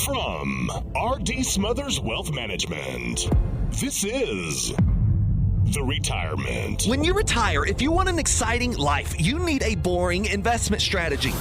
From R.D. Smothers Wealth Management, this is The Retirement. When you retire, if you want an exciting life, you need a boring investment strategy.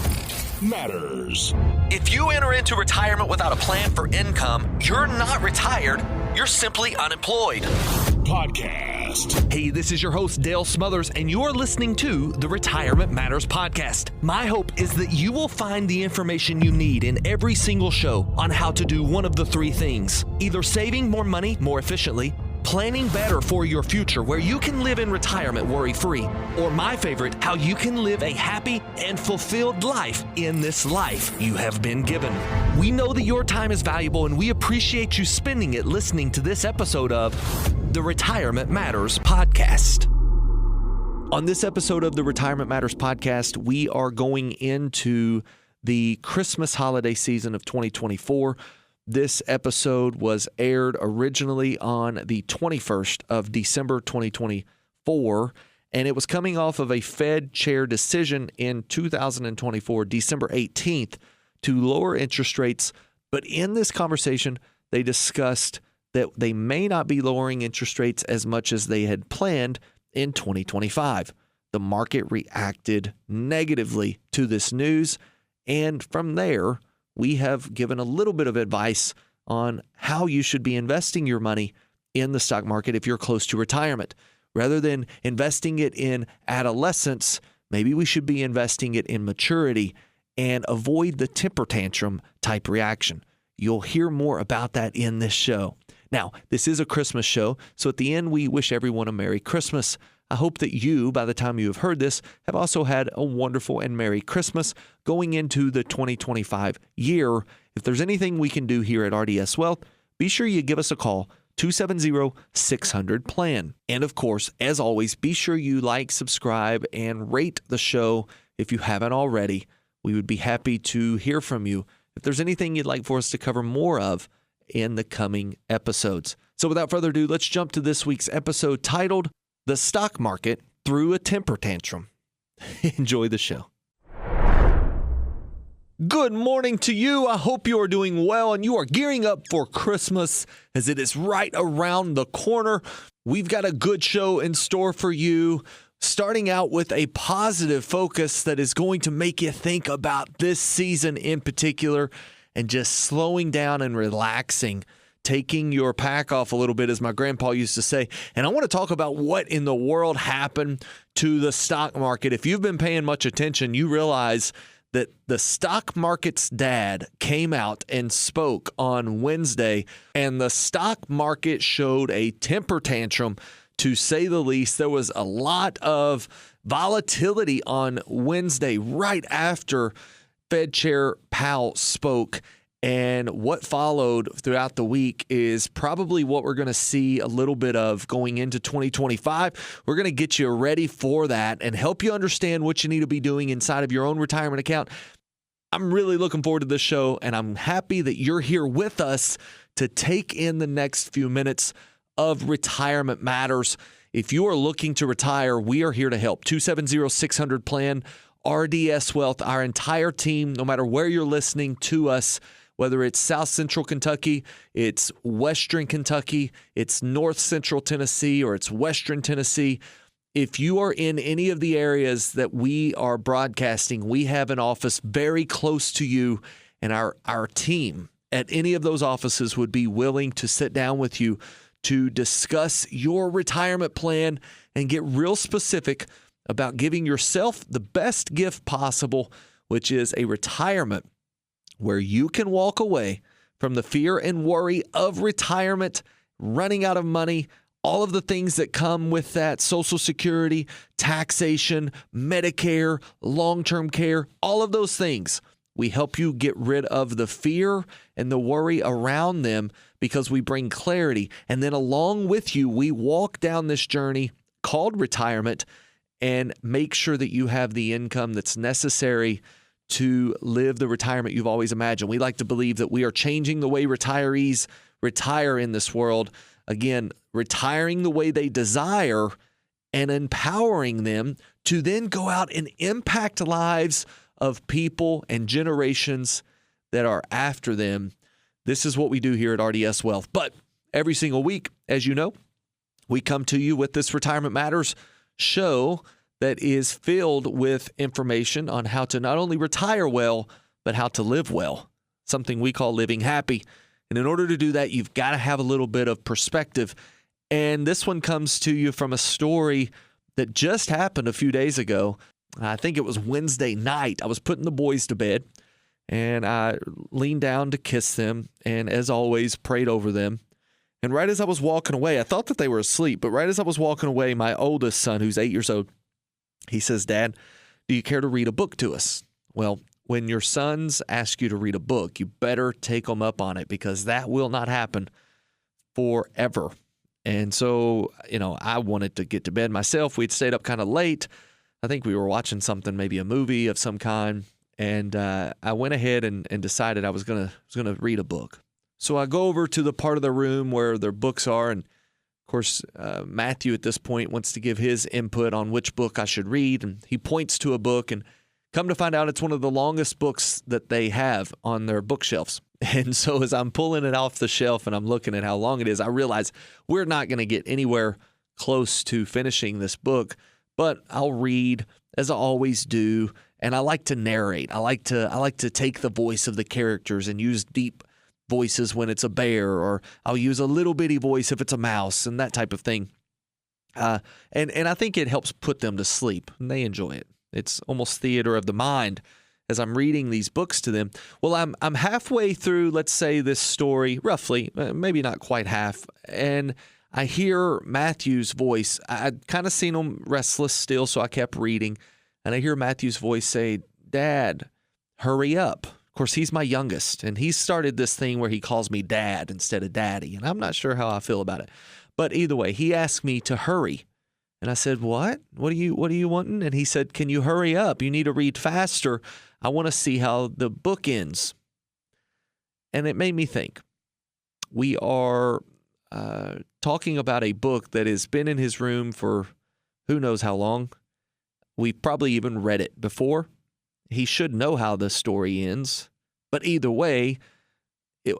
Matters. If you enter into retirement without a plan for income, you're not retired, you're simply unemployed. Podcast. Hey, this is your host, Dale Smothers, and you're listening to the Retirement Matters Podcast. My hope is that you will find the information you need in every single show on how to do one of the three things: either saving more money more efficiently, planning better for your future where you can live in retirement worry-free, or my favorite, how you can live a happy and fulfilled life in this life you have been given. We know that your time is valuable, and we appreciate you spending it listening to this episode of the Retirement Matters Podcast. On this episode of the Retirement Matters Podcast, we are going into the Christmas holiday season of 2024. This episode was aired originally on the 21st of December 2024, and it was coming off of a Fed chair decision in 2024, December 18th, to lower interest rates. But in this conversation, they discussed that they may not be lowering interest rates as much as they had planned in 2025. The market reacted negatively to this news, and from there, we have given a little bit of advice on how you should be investing your money in the stock market if you're close to retirement. Rather than investing it in adolescence, maybe we should be investing it in maturity and avoid the temper tantrum type reaction. You'll hear more about that in this show. Now, this is a Christmas show, so at the end, we wish everyone a Merry Christmas. I hope that you, by the time you have heard this, have also had a wonderful and Merry Christmas going into the 2025 year. If there's anything we can do here at RDS Wealth, be sure you give us a call, 270-600-PLAN. And of course, as always, be sure you like, subscribe, and rate the show if you haven't already. We would be happy to hear from you if there's anything you'd like for us to cover more of in the coming episodes. So without further ado, let's jump to this week's episode titled The Stock Market Through a Temper Tantrum. Enjoy the show. Good morning to you. I hope you are doing well and you are gearing up for Christmas as it is right around the corner. We've got a good show in store for you, starting out with a positive focus that is going to make you think about this season in particular and just slowing down and relaxing, taking your pack off a little bit, as my grandpa used to say. And I want to talk about what in the world happened to the stock market. If you've been paying much attention, you realize that the stock market's dad came out and spoke on Wednesday, and the stock market showed a temper tantrum, to say the least. There was a lot of volatility on Wednesday right after Fed Chair Powell spoke, and what followed throughout the week is probably what we're going to see a little bit of going into 2025. We're going to get you ready for that and help you understand what you need to be doing inside of your own retirement account. I'm really looking forward to this show, and I'm happy that you're here with us to take in the next few minutes of Retirement Matters. If you are looking to retire, we are here to help. 270-600-PLAN. RDS Wealth, our entire team, no matter where you're listening to us, whether it's South Central Kentucky, it's Western Kentucky, it's North Central Tennessee, or it's Western Tennessee. If you are in any of the areas that we are broadcasting, we have an office very close to you, and our team at any of those offices would be willing to sit down with you to discuss your retirement plan and get real specific about giving yourself the best gift possible, which is a retirement where you can walk away from the fear and worry of retirement, running out of money, all of the things that come with that: Social Security, taxation, Medicare, long-term care, all of those things. We help you get rid of the fear and the worry around them because we bring clarity. And then along with you, we walk down this journey called retirement and make sure that you have the income that's necessary to live the retirement you've always imagined. We like to believe that we are changing the way retirees retire in this world. Again, retiring the way they desire and empowering them to then go out and impact lives of people and generations that are after them This is what we do here at RDS Wealth. But every single week, as you know, we come to you with this Retirement Matters show that is filled with information on how to not only retire well, but how to live well, something we call living happy. And in order to do that, you've got to have a little bit of perspective. And this one comes to you from a story that just happened a few days ago. I think it was Wednesday night. I was putting the boys to bed, and I leaned down to kiss them, and as always, prayed over them. And right as I was walking away, I thought that they were asleep, but right as I was walking away, my oldest son, who's 8 years old, he says, "Dad, do you care to read a book to us?" Well, when your sons ask you to read a book, you better take them up on it, because that will not happen forever. And so, I wanted to get to bed myself. We'd stayed up kind of late. I think we were watching something, maybe a movie of some kind. And I went ahead and decided I was gonna read a book. So I go over to the part of the room where their books are, and of course, Matthew at this point wants to give his input on which book I should read, and he points to a book, and come to find out it's one of the longest books that they have on their bookshelves. And so as I'm pulling it off the shelf and I'm looking at how long it is, I realize we're not going to get anywhere close to finishing this book, but I'll read as I always do, and I like to narrate. I like to take the voice of the characters and use deep voices when it's a bear, or I'll use a little bitty voice if it's a mouse, and that type of thing. And I think it helps put them to sleep, and they enjoy it. It's almost theater of the mind as I'm reading these books to them. Well, I'm halfway through, let's say, this story, roughly, maybe not quite half, and I hear Matthew's voice. I'd kind of seen him restless still, so I kept reading, and I hear Matthew's voice say, "Dad, hurry up." Of course, he's my youngest, and he's started this thing where he calls me Dad instead of Daddy, and I'm not sure how I feel about it. But either way, he asked me to hurry. And I said, "What? What are you wanting?" And he said, "Can you hurry up? You need to read faster. I want to see how the book ends." And it made me think. We are talking about a book that has been in his room for who knows how long. We've probably even read it before. He should know how the story ends. But either way,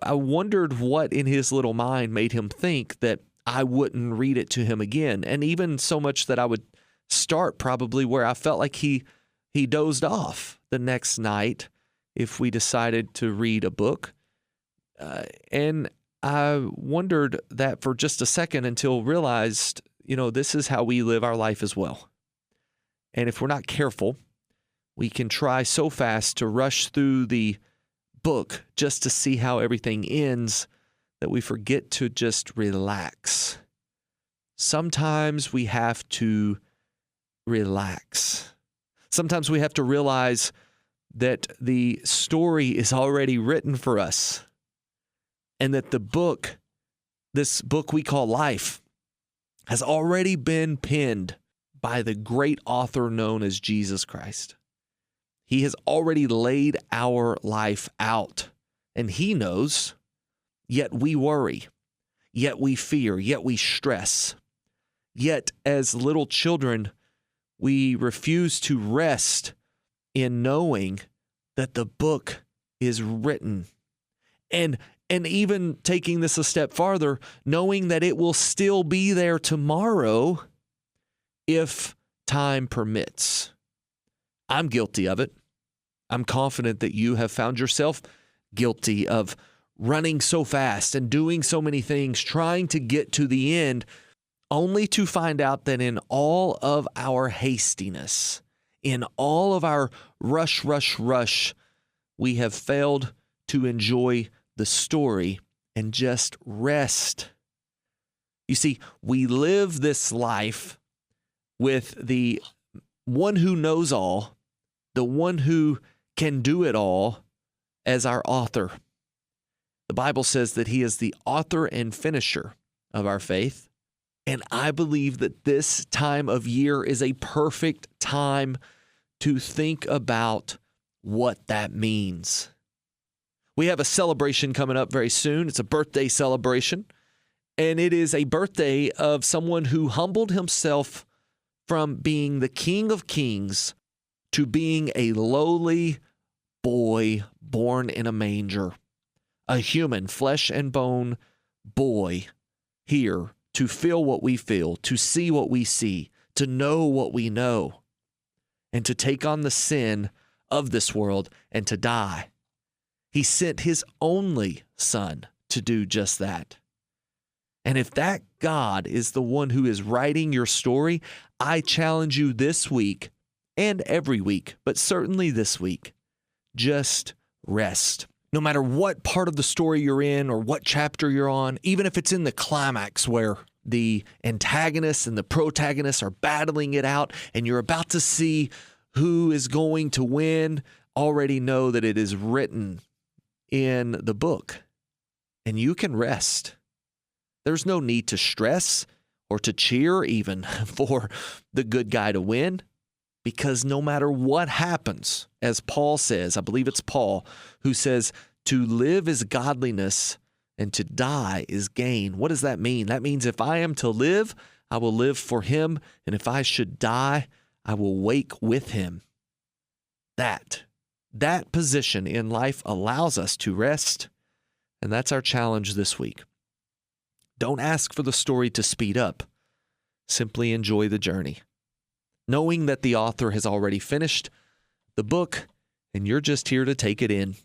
I wondered what in his little mind made him think that I wouldn't read it to him again. And even so much that I would start probably where I felt like he dozed off the next night if we decided to read a book. And I wondered that for just a second until realized, this is how we live our life as well. And if we're not careful, we can try so fast to rush through the book just to see how everything ends that we forget to just relax. Sometimes we have to relax. Sometimes we have to realize that the story is already written for us, and that the book, this book we call life, has already been penned by the great author known as Jesus Christ. He has already laid our life out, and he knows. Yet we worry, yet we fear, yet we stress. Yet as little children, we refuse to rest in knowing that the book is written. And even taking this a step farther, knowing that it will still be there tomorrow if time permits. I'm guilty of it. I'm confident that you have found yourself guilty of running so fast and doing so many things, trying to get to the end, only to find out that in all of our hastiness, in all of our rush, we have failed to enjoy the story and just rest. You see, we live this life with the one who knows all, the one who can do it all, as our author. The Bible says that he is the author and finisher of our faith. And I believe that this time of year is a perfect time to think about what that means. We have a celebration coming up very soon. It's a birthday celebration. And it is a birthday of someone who humbled himself from being the King of Kings to being a lowly boy born in a manger. a human, flesh and bone boy here to feel what we feel, to see what we see, to know what we know, and to take on the sin of this world and to die. He sent his only son to do just that. And if that God is the one who is writing your story, I challenge you this week and every week, but certainly this week, just rest. No matter what part of the story you're in or what chapter you're on, even if it's in the climax where the antagonists and the protagonists are battling it out and you're about to see who is going to win, already know that it is written in the book and you can rest. There's no need to stress or to cheer even for the good guy to win, because no matter what happens, as Paul says, I believe it's Paul, who says to live is godliness and to die is gain. What does that mean? That means if I am to live, I will live for him, and if I should die, I will wake with him. That position in life allows us to rest, and that's our challenge this week. Don't ask for the story to speed up. Simply enjoy the journey, knowing that the author has already finished the book and you're just here to take it in.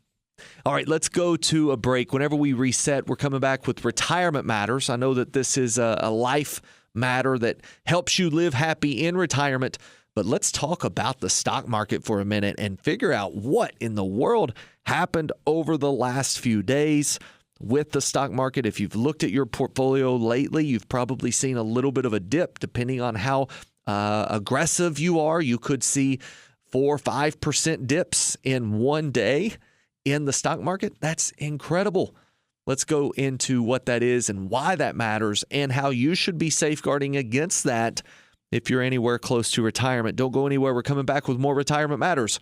All right, let's go to a break. Whenever we reset, we're coming back with Retirement Matters. I know that this is a life matter that helps you live happy in retirement, but let's talk about the stock market for a minute and figure out what in the world happened over the last few days with the stock market. If you've looked at your portfolio lately, you've probably seen a little bit of a dip. Depending on how aggressive you are, you could see 4 or 5% dips in one day in the stock market. That's incredible. Let's go into what that is and why that matters and how you should be safeguarding against that if you're anywhere close to retirement. Don't go anywhere. We're coming back with more Retirement Matters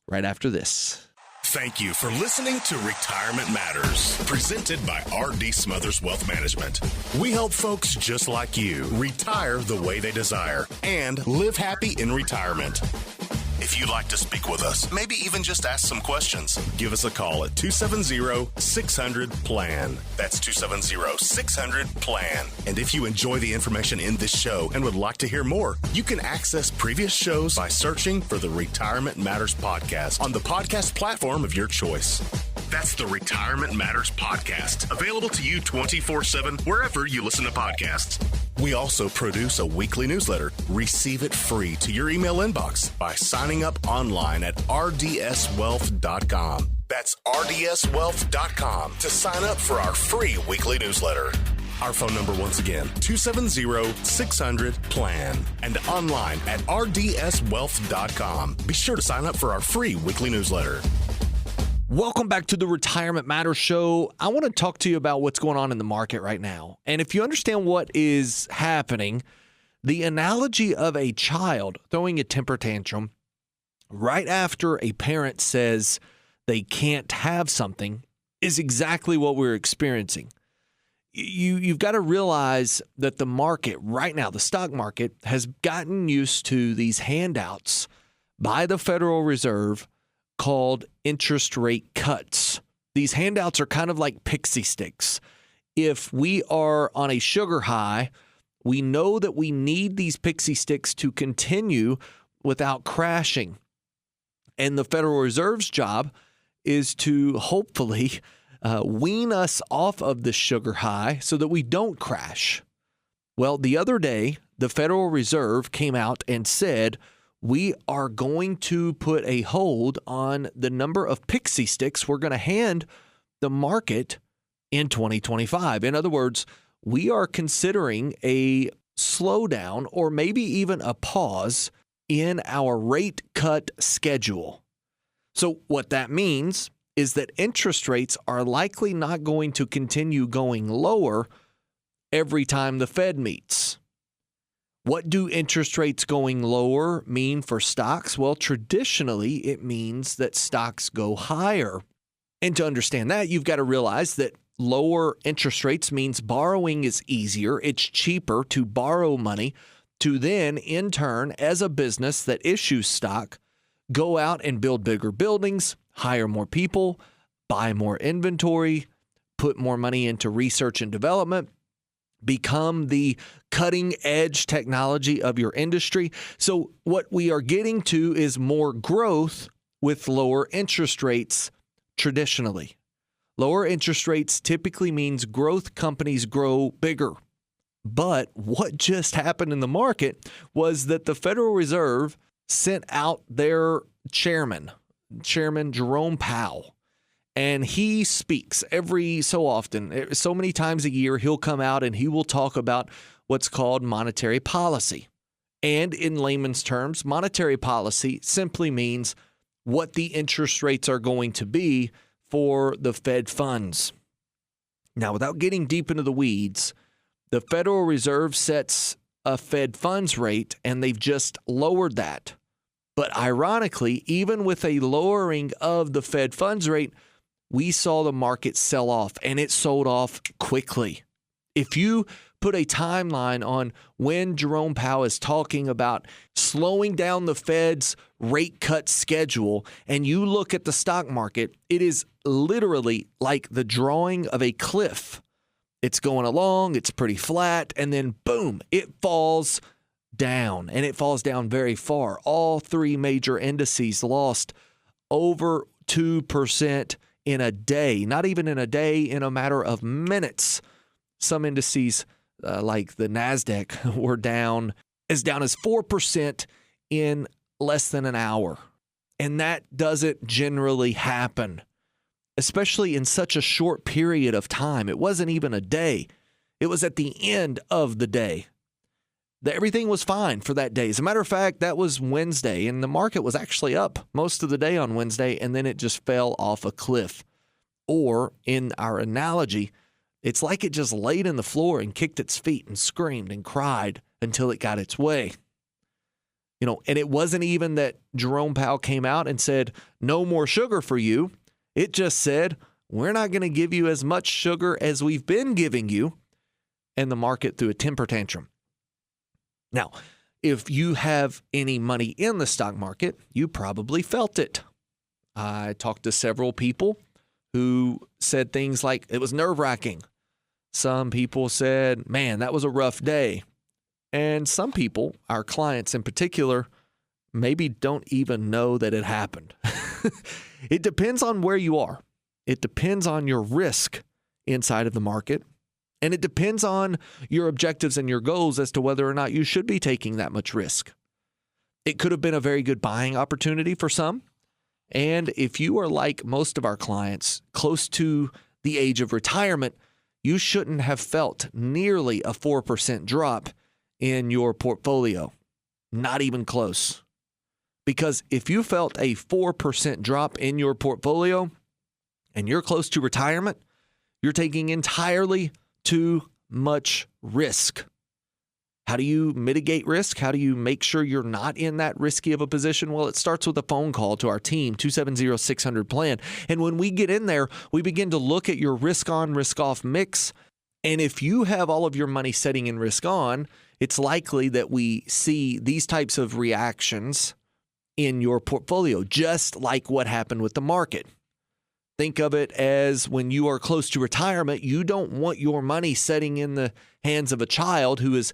right after this. Thank you for listening to Retirement Matters, presented by R.D. Smothers Wealth Management. We help folks just like you retire the way they desire and live happy in retirement. If you'd like to speak with us, maybe even just ask some questions, give us a call at 270-600-PLAN. That's 270-600-PLAN. And if you enjoy the information in this show and would like to hear more, you can access previous shows by searching for the Retirement Matters Podcast on the podcast platform of your choice. That's the Retirement Matters Podcast, available to you 24/7 wherever you listen to podcasts. We also produce a weekly newsletter. Receive it free to your email inbox by signing up online at rdswealth.com. That's rdswealth.com to sign up for our free weekly newsletter. Our phone number once again, 270-600-PLAN, and online at rdswealth.com. Be sure to sign up for our free weekly newsletter. Welcome back to the Retirement Matters Show. I want to talk to you about what's going on in the market right now. And if you understand what is happening, the analogy of a child throwing a temper tantrum right after a parent says they can't have something is exactly what we're experiencing. You've got to realize that the market right now, the stock market, has gotten used to these handouts by the Federal Reserve called interest rate cuts. These handouts are kind of like pixie sticks. If we are on a sugar high, we know that we need these pixie sticks to continue without crashing. And the Federal Reserve's job is to hopefully wean us off of the sugar high so that we don't crash. Well, the other day, the Federal Reserve came out and said, we are going to put a hold on the number of pixie sticks we're going to hand the market in 2025. In other words, we are considering a slowdown or maybe even a pause in our rate cut schedule. So what that means is that interest rates are likely not going to continue going lower every time the Fed meets. What do interest rates going lower mean for stocks? Well, traditionally, it means that stocks go higher. And to understand that, you've got to realize that lower interest rates means borrowing is easier. It's cheaper to borrow money to then, in turn, as a business that issues stock, go out and build bigger buildings, hire more people, buy more inventory, put more money into research and development, become the cutting edge technology of your industry. So what we are getting to is more growth with lower interest rates traditionally. Lower interest rates typically means growth companies grow bigger. But what just happened in the market was that the Federal Reserve sent out their Chairman Jerome Powell. And he speaks every so often, so many times a year, he'll come out and he will talk about what's called monetary policy. And in layman's terms, monetary policy simply means what the interest rates are going to be for the Fed funds. Now, without getting deep into the weeds, the Federal Reserve sets a Fed funds rate, and they've just lowered that. But ironically, even with a lowering of the Fed funds rate, we saw the market sell off, and it sold off quickly. If you put a timeline on when Jerome Powell is talking about slowing down the Fed's rate cut schedule, and you look at the stock market, it is literally like the drawing of a cliff. It's going along, it's pretty flat, and then boom, it falls down, and it falls down very far. All three major indices lost over 2% in a day, not even in a day, in a matter of minutes. Some indices like the NASDAQ were down as 4% in less than an hour. And that doesn't generally happen, especially in such a short period of time. It wasn't even a day. It was at the end of the day. Everything was fine for that day. As a matter of fact, that was Wednesday, and the market was actually up most of the day on Wednesday, and then it just fell off a cliff. Or, in our analogy, it's like it just laid in the floor and kicked its feet and screamed and cried until it got its way. And it wasn't even that Jerome Powell came out and said, no more sugar for you. It just said, we're not going to give you as much sugar as we've been giving you. And the market threw a temper tantrum. Now, if you have any money in the stock market, you probably felt it. I talked to several people who said things like it was nerve-wracking. Some people said, man, that was a rough day. And some people, our clients in particular, maybe don't even know that it happened. It depends on where you are. It depends on your risk inside of the market. And it depends on your objectives and your goals as to whether or not you should be taking that much risk. It could have been a very good buying opportunity for some. And if you are like most of our clients, close to the age of retirement, you shouldn't have felt nearly a 4% drop in your portfolio. Not even close. Because if you felt a 4% drop in your portfolio and you're close to retirement, you're taking entirely too much risk. How do you mitigate risk? How do you make sure you're not in that risky of a position? Well, it starts with a phone call to our team, 270-600-PLAN. And when we get in there, we begin to look at your risk on, risk off mix. And if you have all of your money setting in risk on, it's likely that we see these types of reactions in your portfolio, just like what happened with the market. Think of it as when you are close to retirement, you don't want your money setting in the hands of a child who is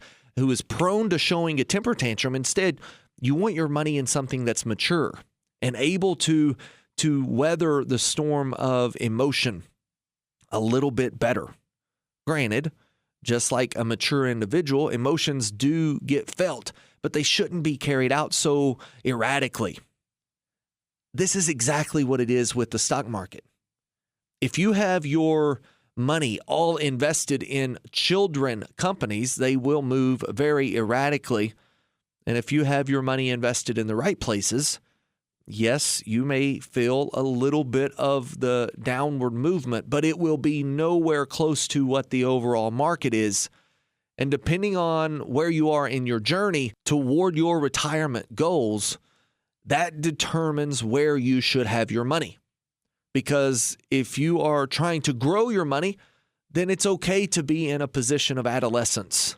prone to showing a temper tantrum. Instead, you want your money in something that's mature and able to weather the storm of emotion a little bit better. Granted, just like a mature individual, emotions do get felt, but they shouldn't be carried out so erratically. This is exactly what it is with the stock market. If you have your money all invested in children companies, they will move very erratically. And if you have your money invested in the right places, yes, you may feel a little bit of the downward movement, but it will be nowhere close to what the overall market is. And depending on where you are in your journey toward your retirement goals, that determines where you should have your money. Because if you are trying to grow your money, then it's okay to be in a position of adolescence.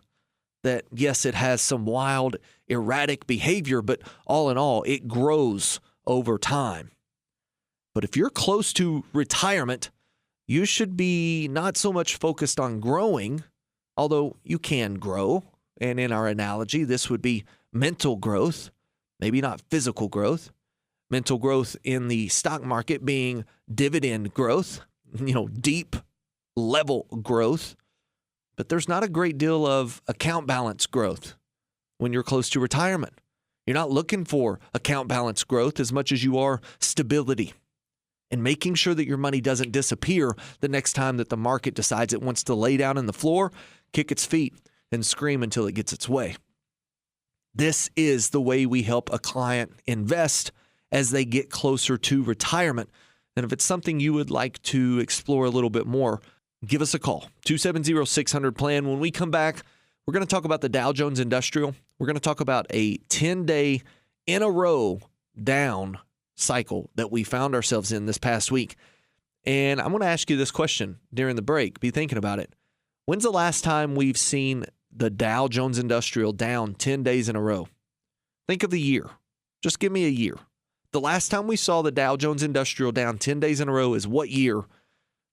That, yes, it has some wild, erratic behavior, but all in all, it grows over time. But if you're close to retirement, you should be not so much focused on growing, although you can grow. And in our analogy, this would be mental growth, maybe not physical growth. Mental growth in the stock market being dividend growth, deep level growth. But there's not a great deal of account balance growth when you're close to retirement. You're not looking for account balance growth as much as you are stability and making sure that your money doesn't disappear the next time that the market decides it wants to lay down on the floor, kick its feet, and scream until it gets its way. This is the way we help a client invest as they get closer to retirement. And if it's something you would like to explore a little bit more, give us a call, 270-600-PLAN. When we come back, we're going to talk about the Dow Jones Industrial. We're going to talk about a 10-day in a row down cycle that we found ourselves in this past week. And I'm going to ask you this question during the break. Be thinking about it. When's the last time we've seen the Dow Jones Industrial down 10 days in a row? Think of the year. Just give me a year. The last time we saw the Dow Jones Industrial down 10 days in a row is what year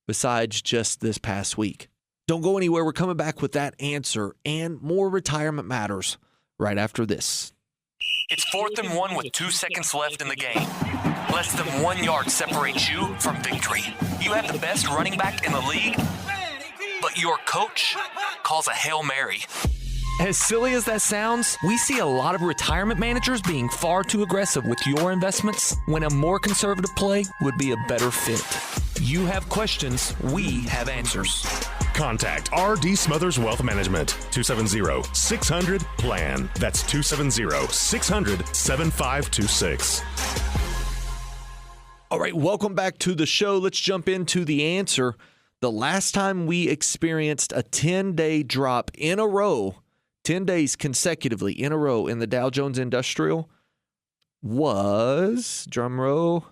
besides just this past week? Don't go anywhere. We're coming back with that answer and more retirement matters right after this. It's 4th and 1 with 2 seconds left in the game. Less than 1 yard separates you from victory. You have the best running back in the league, but your coach calls a Hail Mary. As silly as that sounds, we see a lot of retirement managers being far too aggressive with your investments when a more conservative play would be a better fit. You have questions, we have answers. Contact R.D. Smothers Wealth Management, 270-600-PLAN. That's 270-600-7526. All right, welcome back to the show. Let's jump into the answer. The last time we experienced a 10-day drop in a row, 10 days consecutively in a row in the Dow Jones Industrial was, drum roll,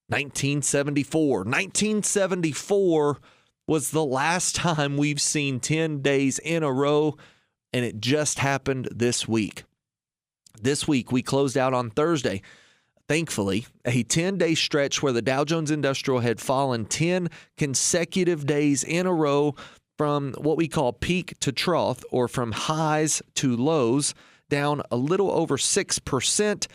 1974. 1974 was the last time we've seen 10 days in a row, and it just happened this week. This week, we closed out on Thursday, thankfully, a 10-day stretch where the Dow Jones Industrial had fallen 10 consecutive days in a row from what we call peak to trough, or from highs to lows, down a little over 6%.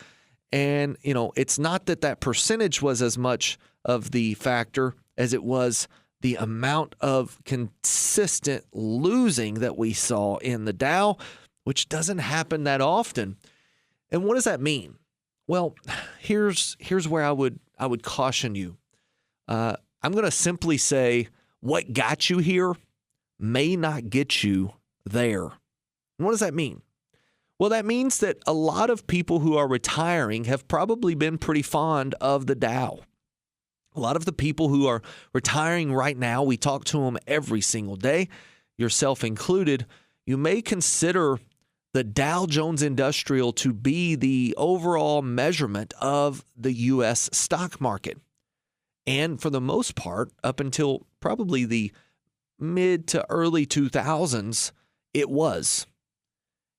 And, it's not that percentage was as much of the factor as it was the amount of consistent losing that we saw in the Dow, which doesn't happen that often. And what does that mean? Well, here's where I would caution you. I'm going to simply say what got you here may not get you there. And what does that mean? Well, that means that a lot of people who are retiring have probably been pretty fond of the Dow. A lot of the people who are retiring right now, we talk to them every single day, yourself included. You may consider the Dow Jones Industrial to be the overall measurement of the U.S. stock market. And for the most part, up until probably the mid to early 2000s, it was.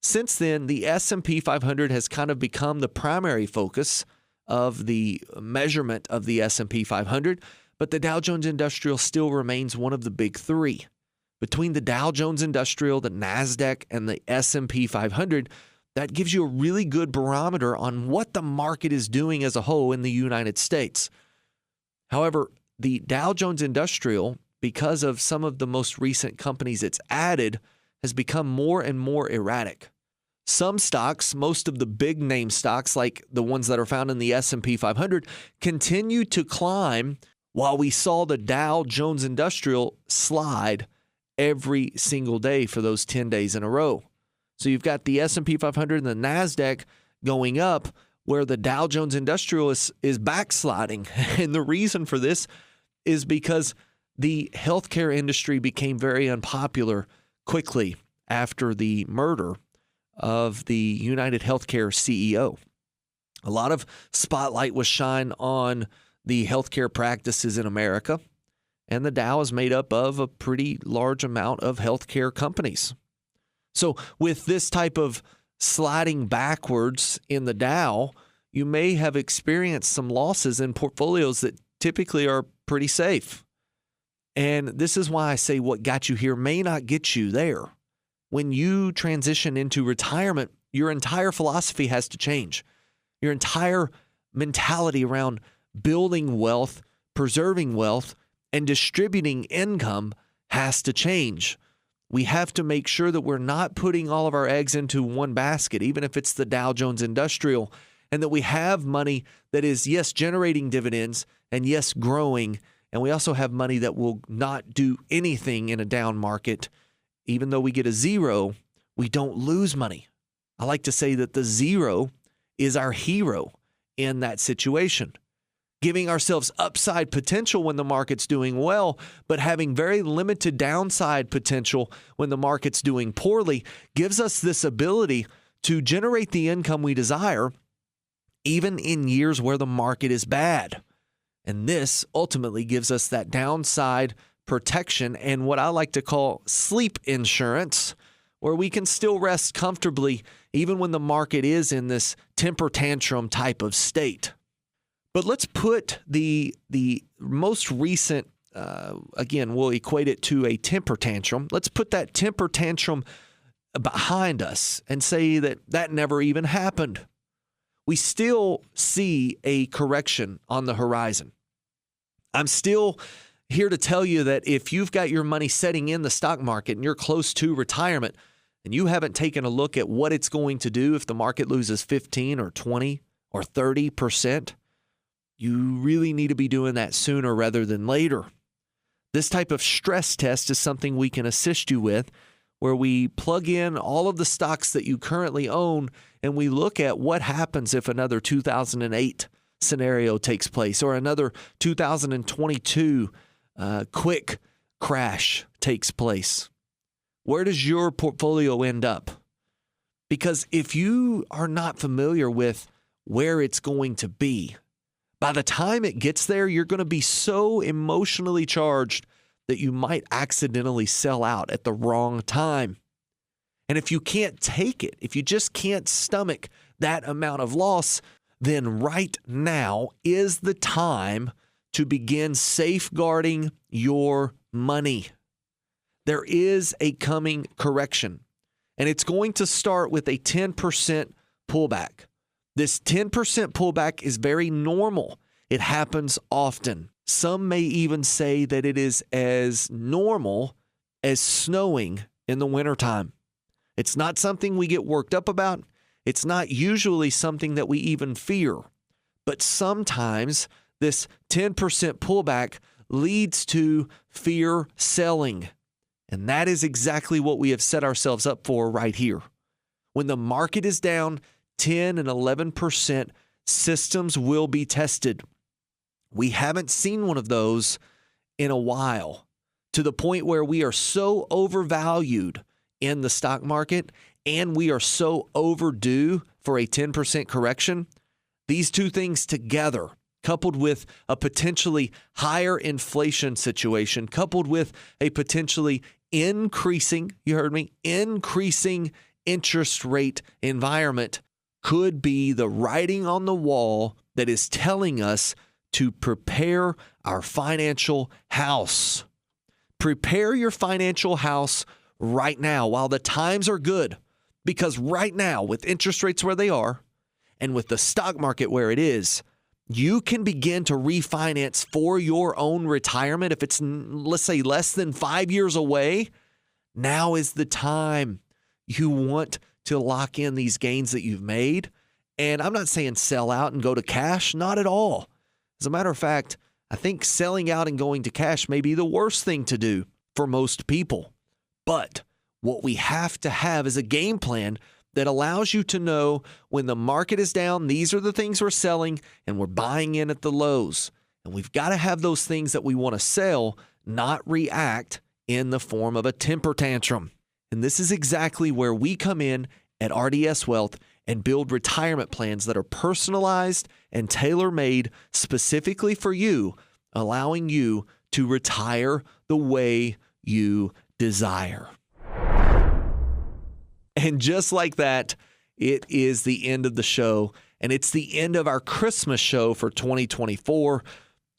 Since then, the S&P 500 has kind of become the primary focus of the measurement of the S&P 500, but the Dow Jones Industrial still remains one of the big three. Between the Dow Jones Industrial, the NASDAQ, and the S&P 500, that gives you a really good barometer on what the market is doing as a whole in the United States. However, the Dow Jones Industrial, because of some of the most recent companies it's added, has become more and more erratic. Some stocks, most of the big name stocks like the ones that are found in the S&P 500, continue to climb while we saw the Dow Jones Industrial slide every single day for those 10 days in a row. So you've got the S&P 500 and the NASDAQ going up where the Dow Jones Industrial is backsliding. And the reason for this is because the healthcare industry became very unpopular quickly after the murder of the United Healthcare CEO. A lot of spotlight was shined on the healthcare practices in America, and the Dow is made up of a pretty large amount of healthcare companies. So with this type of sliding backwards in the Dow, you may have experienced some losses in portfolios that typically are pretty safe. And this is why I say what got you here may not get you there. When you transition into retirement, your entire philosophy has to change. Your entire mentality around building wealth, preserving wealth, and distributing income has to change. We have to make sure that we're not putting all of our eggs into one basket, even if it's the Dow Jones Industrial, and that we have money that is, yes, generating dividends, and yes, growing, and we also have money that will not do anything in a down market. Even though we get a zero, we don't lose money. I like to say that the zero is our hero in that situation. Giving ourselves upside potential when the market's doing well, but having very limited downside potential when the market's doing poorly gives us this ability to generate the income we desire, even in years where the market is bad. And this ultimately gives us that downside protection and what I like to call sleep insurance, where we can still rest comfortably even when the market is in this temper tantrum type of state. But let's put the most recent, again, we'll equate it to a temper tantrum. Let's put that temper tantrum behind us and say that that never even happened. We still see a correction on the horizon. I'm still here to tell you that if you've got your money setting in the stock market and you're close to retirement and you haven't taken a look at what it's going to do if the market loses 15 or 20 or 30%, you really need to be doing that sooner rather than later. This type of stress test is something we can assist you with, where we plug in all of the stocks that you currently own and we look at what happens if another 2008 scenario takes place or another 2022 quick crash takes place. Where does your portfolio end up? Because if you are not familiar with where it's going to be, by the time it gets there, you're going to be so emotionally charged that you might accidentally sell out at the wrong time. And if you can't take it, if you just can't stomach that amount of loss, then right now is the time to begin safeguarding your money. There is a coming correction, and it's going to start with a 10% pullback. This 10% pullback is very normal. It happens often. Some may even say that it is as normal as snowing in the wintertime. It's not something we get worked up about. It's not usually something that we even fear. But sometimes this 10% pullback leads to fear selling. And that is exactly what we have set ourselves up for right here. When the market is down 10 and 11%, systems will be tested. We haven't seen one of those in a while, to the point where we are so overvalued in the stock market and we are so overdue for a 10% correction. These two things together, coupled with a potentially higher inflation situation, coupled with a potentially increasing, you heard me, increasing interest rate environment, could be the writing on the wall that is telling us to prepare our financial house. Prepare your financial house right now while the times are good, because right now, with interest rates where they are and with the stock market where it is, you can begin to refinance for your own retirement. If it's, let's say, less than 5 years away, now is the time. You want to lock in these gains that you've made. And I'm not saying sell out and go to cash, not at all. As a matter of fact, I think selling out and going to cash may be the worst thing to do for most people. But what we have to have is a game plan that allows you to know when the market is down, these are the things we're selling and we're buying in at the lows. And we've got to have those things that we want to sell, not react in the form of a temper tantrum. And this is exactly where we come in at RDS Wealth and build retirement plans that are personalized and tailor-made specifically for you, allowing you to retire the way you desire. And just like that, it is the end of the show, and it's the end of our Christmas show for 2024,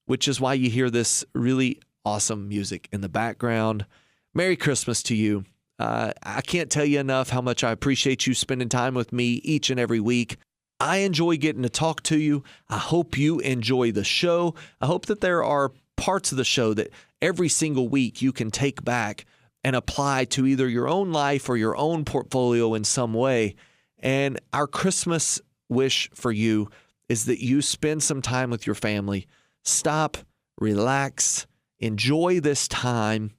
which is why you hear this really awesome music in the background. Merry Christmas to you. I can't tell you enough how much I appreciate you spending time with me each and every week. I enjoy getting to talk to you. I hope you enjoy the show. I hope that there are parts of the show that every single week you can take back and apply to either your own life or your own portfolio in some way. And our Christmas wish for you is that you spend some time with your family. Stop, relax, enjoy this time,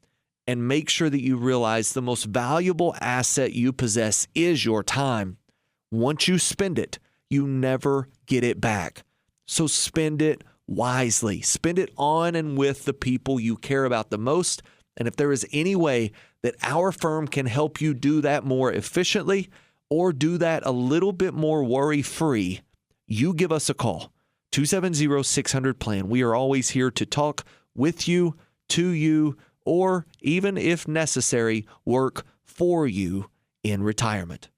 and make sure that you realize the most valuable asset you possess is your time. Once you spend it, you never get it back. So spend it wisely. Spend it on and with the people you care about the most. And if there is any way that our firm can help you do that more efficiently or do that a little bit more worry-free, you give us a call. 270-600-PLAN. We are always here to talk with you, to you, or even if necessary, work for you in retirement.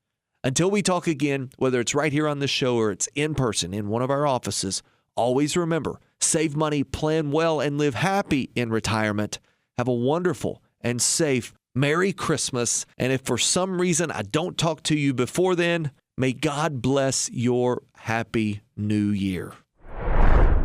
Until we talk again, whether it's right here on the show or it's in person in one of our offices, always remember, save money, plan well, and live happy in retirement. Have a wonderful and safe Merry Christmas. And if for some reason I don't talk to you before then, may God bless your happy new year.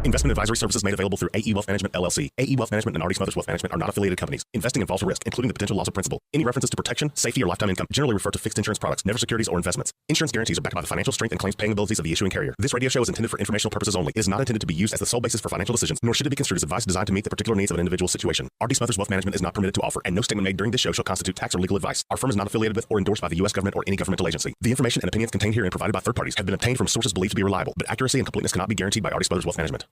Investment advisory services made available through AE Wealth Management, LLC. AE Wealth Management and Artie Smothers Wealth Management are not affiliated companies. Investing involves a risk, including the potential loss of principal. Any references to protection, safety, or lifetime income generally refer to fixed insurance products, never securities or investments. Insurance guarantees are backed by the financial strength and claims paying abilities of the issuing carrier. This radio show is intended for informational purposes only. It is not intended to be used as the sole basis for financial decisions, nor should it be construed as advice designed to meet the particular needs of an individual situation. Artie Smothers Wealth Management is not permitted to offer, and no statement made during this show shall constitute tax or legal advice. Our firm is not affiliated with or endorsed by the U.S. government or any governmental agency. The information and opinions contained herein provided by third parties have been obtained from sources believed to be reliable, but accuracy and completeness cannot be guaranteed by Artie Smothers Wealth Management.